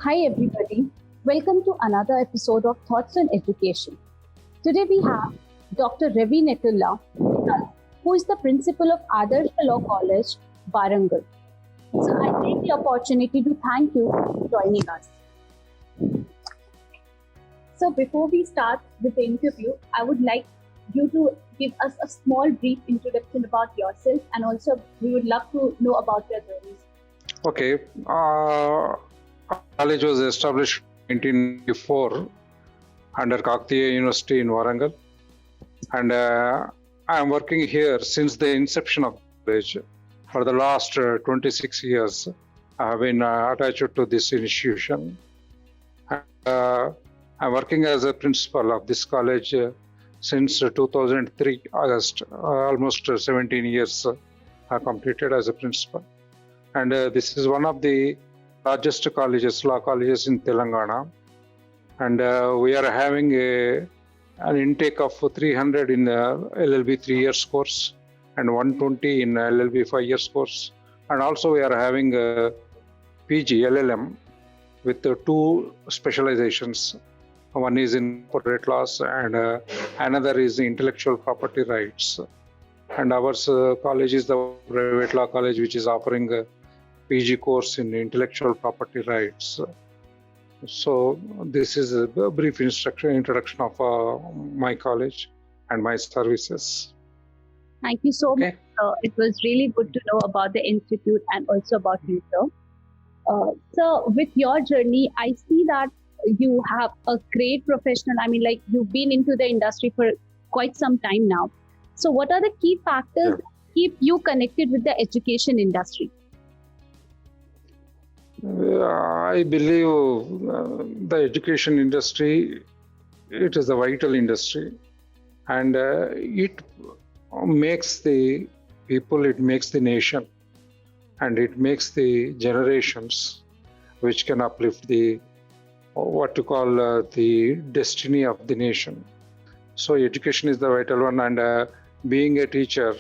Hi, everybody. Welcome to another episode of Thoughts on Education. Today we have Dr. Ravi Nettulla with us, who is the principal of Adarsh Law College, Warangal. So I take the opportunity to thank you for joining us. So before we start with the interview, I would like you to give us a small brief introduction about yourself, and also we would love to know about your journeys. Okay. College was established in 1994 under Kakatiya University in Warangal. And I am working here since the inception of the college. For the last 26 years, I have been attached to this institution. I'm working as a principal of this college since 2003 August. Almost 17 years I completed as a principal. And this is one of the largest law colleges in Telangana. And we are having an intake of 300 in LLB 3 years course and 120 in LLB 5 years course. And also we are having PG, LLM with two specializations. One is in corporate laws and another is intellectual property rights. And our college is the private law college which is offering a PG course in intellectual property rights. So this is a brief introduction of my college and my services. Thank you so much. It was really good to know about the institute and also about you, sir. So with your journey, I see that you have a great professional. You've been into the industry for quite some time now. So what are the key factors that keep you connected with the education industry? I believe the education industry, it is a vital industry, and it makes the people, it makes the nation, and it makes the generations which can uplift the the destiny of the nation. So education is the vital one, and being a teacher,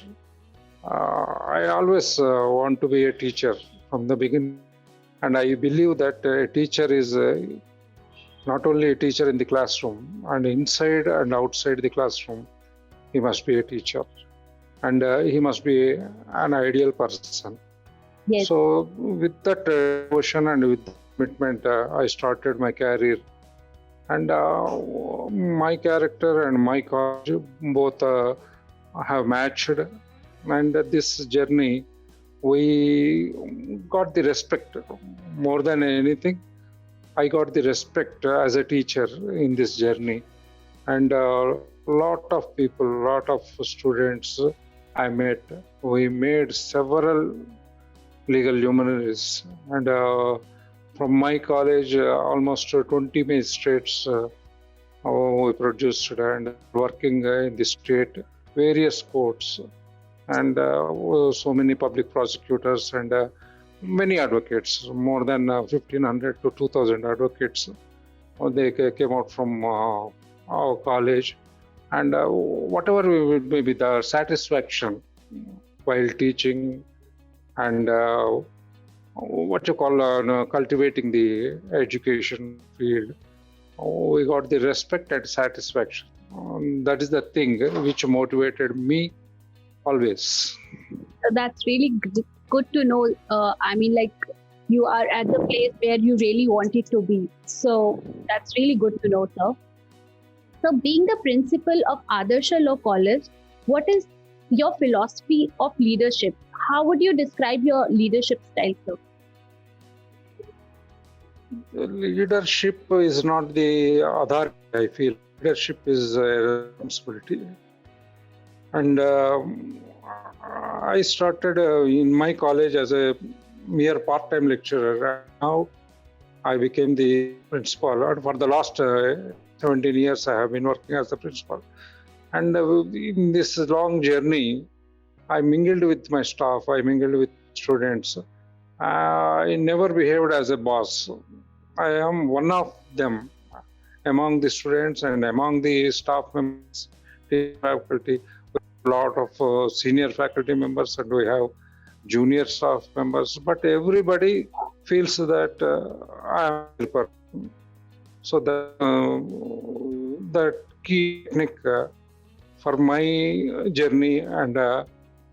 I always want to be a teacher from the beginning. And I believe that a teacher is not only a teacher in the classroom, and inside and outside the classroom, he must be a teacher. And he must be an ideal person. Yes. So with that devotion and with commitment, I started my career. And my character and my college both have matched. And this journey, we got the respect more than anything. I got the respect as a teacher in this journey. And a lot of people, a lot of students I met. We made several legal luminaries. And from my college, almost 20 magistrates we produced and working in the state, various courts. And so many public prosecutors and many advocates, more than 1,500 to 2,000 advocates. They came out from our college, and whatever may be the satisfaction while teaching and cultivating the education field, we got the respect and satisfaction. That is the thing which motivated me always. That's really good to know. You are at the place where you really wanted to be. So that's really good to know, sir. So being the principal of Adarsh Law College, what is your philosophy of leadership? How would you describe your leadership style, sir? Leadership is not the authority, I feel. Leadership is a responsibility. And I started in my college as a mere part-time lecturer. Now I became the principal. And for the last 17 years, I have been working as the principal. And in this long journey, I mingled with my staff, I mingled with students. I never behaved as a boss. I am one of them among the students and among the staff members, faculty. A lot of senior faculty members, and we have junior staff members, but everybody feels that I am a person. So that key technique for my journey, and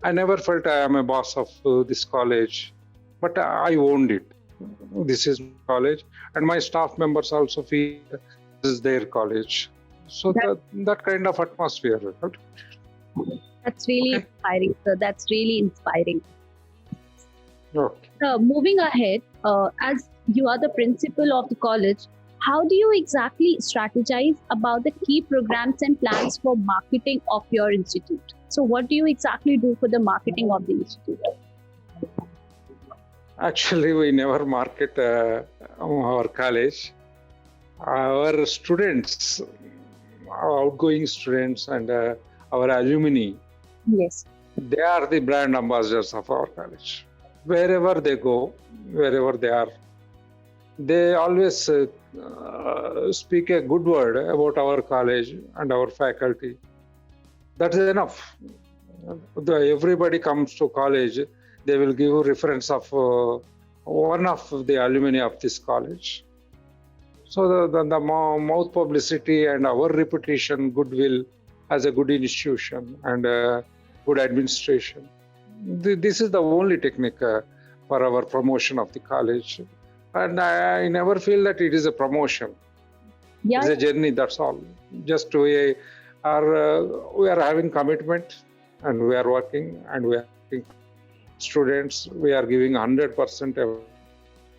I never felt I am a boss of this college, but I owned it. This is my college, and my staff members also feel this is their college. So that kind of atmosphere. Right? That's really inspiring, sir. That's really inspiring. Okay. Moving ahead, as you are the principal of the college, how do you exactly strategize about the key programs and plans for marketing of your institute? So what do you exactly do for the marketing of the institute? Actually, we never market our college. Our students, our outgoing students, and our alumni, yes, they are the brand ambassadors of our college. Wherever they go, wherever they are, they always speak a good word about our college and our faculty. That is enough. Everybody comes to college, they will give reference of one of the alumni of this college. So the mouth publicity and our reputation, goodwill as a good institution and good administration. This is the only technique for our promotion of the college. And I never feel that it is a promotion. yeah, It's a journey, that's all. Just we are having commitment, and we are working, and we are working. Students, we are giving 100%,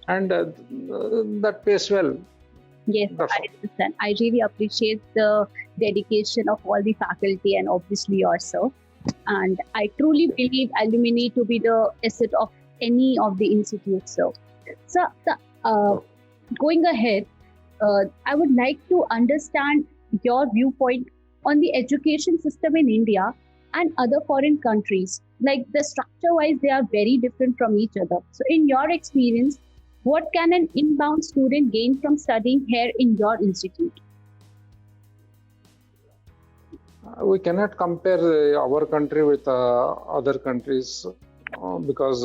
and that pays well. yes, That's I understand. I really appreciate the dedication of all the faculty and obviously yourself. And I truly believe alumni to be the asset of any of the institutes. So, going ahead, I would like to understand your viewpoint on the education system in India and other foreign countries. Like the structure-wise, they are very different from each other. So, in your experience, what can an inbound student gain from studying here in your institute? We cannot compare our country with other countries because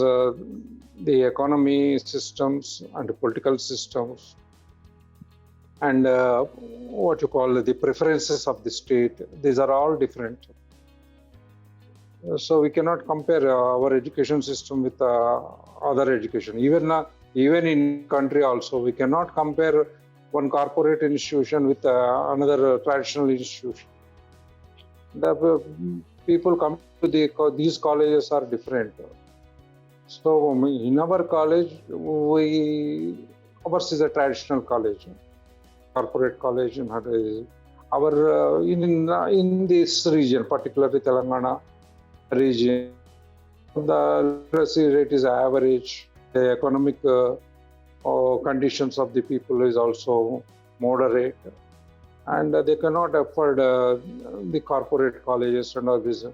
the economy systems and the political systems and what you call the preferences of the state, these are all different. So we cannot compare our education system with other education. Even in country also, we cannot compare one corporate institution with another traditional institution. The people come to these colleges are different. So in our college, ours is a traditional college, corporate college. Our in this region, particularly Telangana region, the literacy rate is average. The economic conditions of the people is also moderate, and they cannot afford the corporate colleges and all this.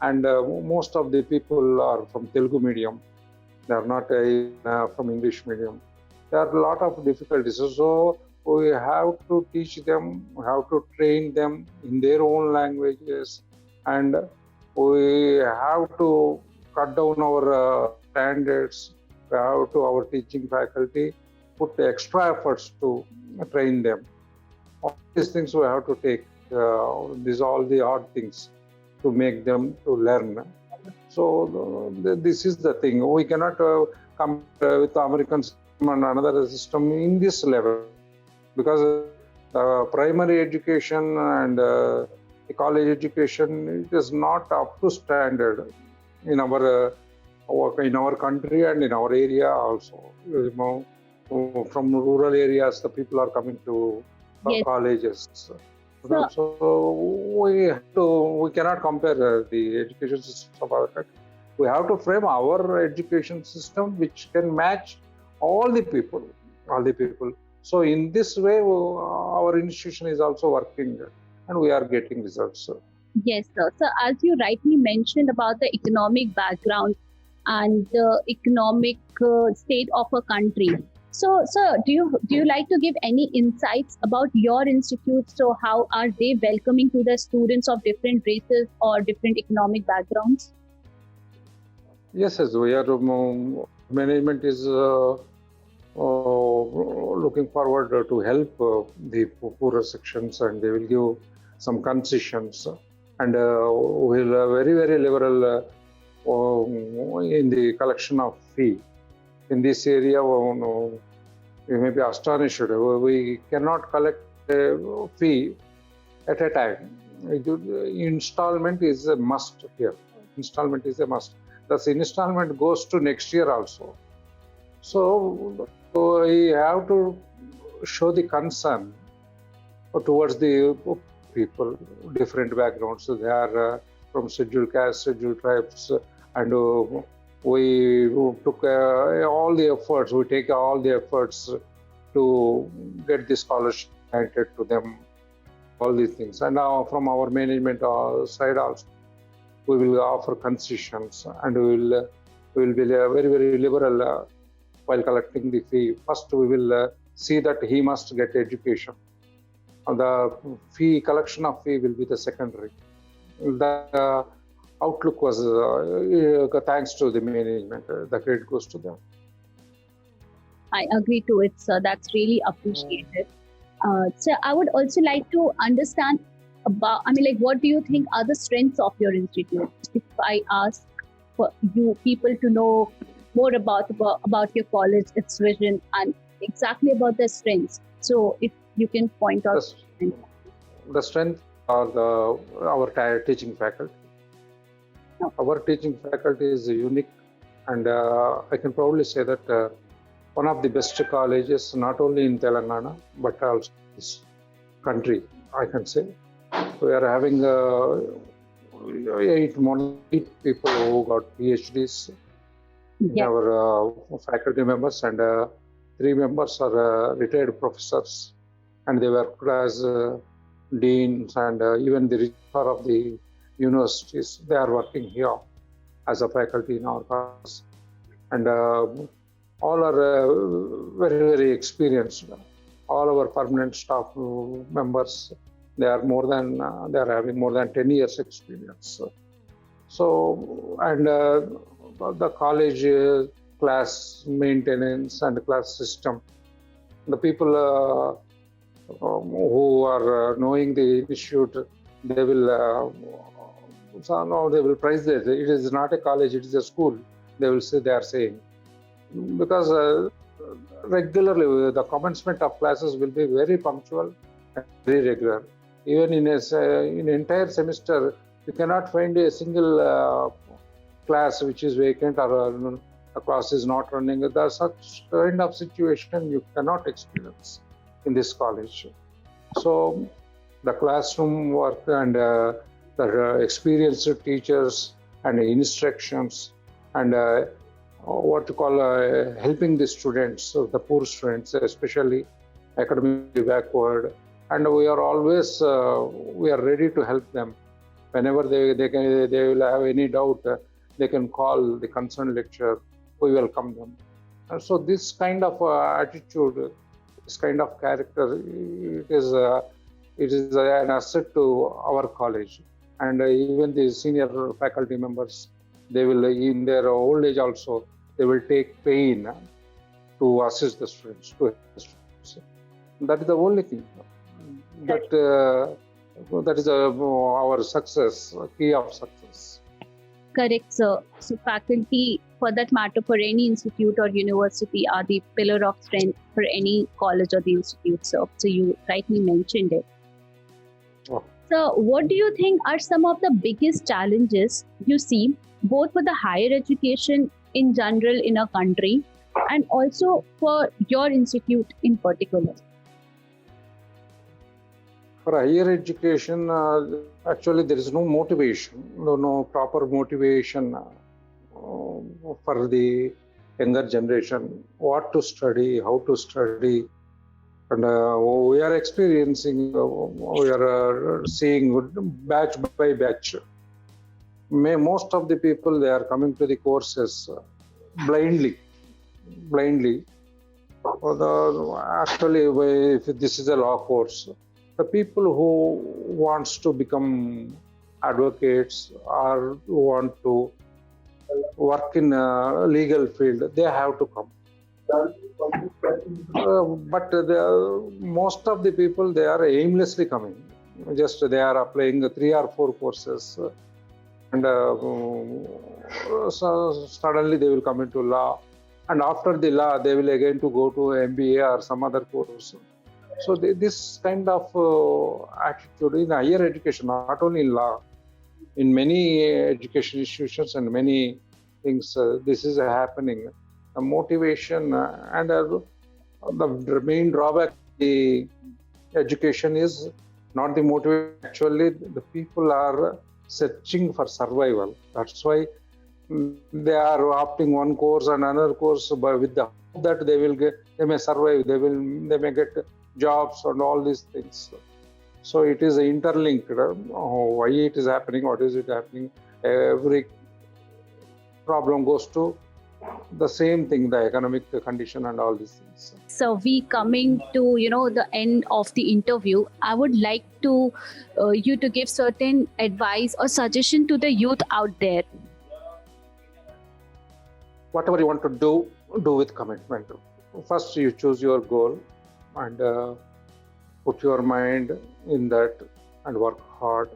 And most of the people are from Telugu medium. They are not from English medium. There are a lot of difficulties. So we have to teach them, we have to train them in their own languages, and we have to cut down our standards. We have to, our teaching faculty, put extra efforts to train them. All these things we have to take. These are all the hard things to make them to learn. So this is the thing. We cannot compare with the American system and another system in this level, because primary education and the college education, it is not up to standard in our country and in our area also. From rural areas, the people are coming to colleges. So we cannot compare the education systems of our country. We have to frame our education system which can match all the people. So in this way, our institution is also working, and we are getting results. Yes, sir. So as you rightly mentioned about the economic background and the economic state of a country. So, sir, do you like to give any insights about your institute? So, how are they welcoming to the students of different races or different economic backgrounds? Yes, we are. Management is looking forward to help the poorer sections, and they will give some concessions, and will very, very liberal in the collection of fee. In this area, you may be astonished. We cannot collect a fee at a time. Installment is a must here. Installment is a must. Thus, installment goes to next year also. So we have to show the concern towards the people, different backgrounds. They are from scheduled castes, scheduled tribes, and we took all the efforts. We take all the efforts to get the scholarship granted to them. All these things, and now from our management side also, we will offer concessions, and we will be very, very liberal while collecting the fee. First, we will see that he must get education. The fee collection of fee will be the secondary. The outlook was thanks to the management. The credit goes to them. I agree to it, sir. That's really appreciated. So I would also like to understand about, what do you think are the strengths of your institute? If I ask for you people to know more about your college, its vision, and exactly about their strengths. So if you can point out. The strength are our teaching faculty. No. Our teaching faculty is unique, and I can proudly say that one of the best colleges, not only in Telangana, but also this country, I can say. We are having more than 8 people who got PhDs. Yeah. Our faculty members, and 3 members are retired professors, and they work as deans, and even the registrar of the universities. They are working here as a faculty in our class, and all are very, very experienced. All our permanent staff members, they are having more than 10 years experience. So, and the college class maintenance and class system, the people who are knowing the institute, they will prize it. It is not a college, it is a school. They are saying. Because regularly the commencement of classes will be very punctual and very regular. Even in an entire semester, you cannot find a single class which is vacant, or a class is not running. There's such kind of situation you cannot experience in this college. So the classroom work and the experienced teachers and instructions, and what to call helping the students, the poor students, especially academically backward, and we are always we are ready to help them whenever they will have any doubt. They can call the concerned lecturer. We welcome them. And so this kind of attitude, this kind of character, it is an asset to our college, and even the senior faculty members, they will, in their old age also, they will take pain to assist the students. That is the only thing. That is our success, key of success. Correct, sir. So faculty, for that matter, for any institute or university, are the pillar of strength for any college or the institute, sir. So you rightly mentioned it. Oh. So what do you think are some of the biggest challenges you see, both for the higher education in general in a country, and also for your institute in particular? For higher education, actually there is no motivation, no proper motivation for the younger generation, what to study, how to study. And we are experiencing, we are seeing batch by batch. Most of the people, they are coming to the courses blindly. Actually, if this is a law course, the people who wants to become advocates or who want to work in a legal field, they have to come. But most of the people, they are aimlessly coming. Just they are applying 3 or 4 courses, and so suddenly they will come into law, and after the law they will again to go to MBA or some other course. So this kind of attitude in higher education, not only in law, in many education institutions and many things, this is happening. The motivation and the main drawback of the education is not the motivation. Actually, the people are searching for survival. That's why they are opting one course and another course, but with the hope that they may survive, they may get jobs and all these things. So it is interlinked. Why it is happening? What is it happening? Every problem goes to the same thing, the economic condition and all these things. So we coming to the end of the interview. I would like to you to give certain advice or suggestion to the youth out there. Whatever you want to do with commitment. First, you choose your goal and put your mind in that and work hard.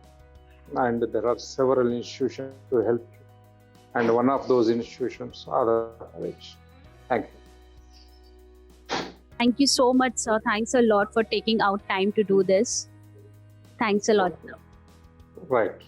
And there are several institutions to help you. And one of those institutions are the college. Thank you. Thank you so much, sir. Thanks a lot for taking out time to do this. Thanks a lot, sir. Right.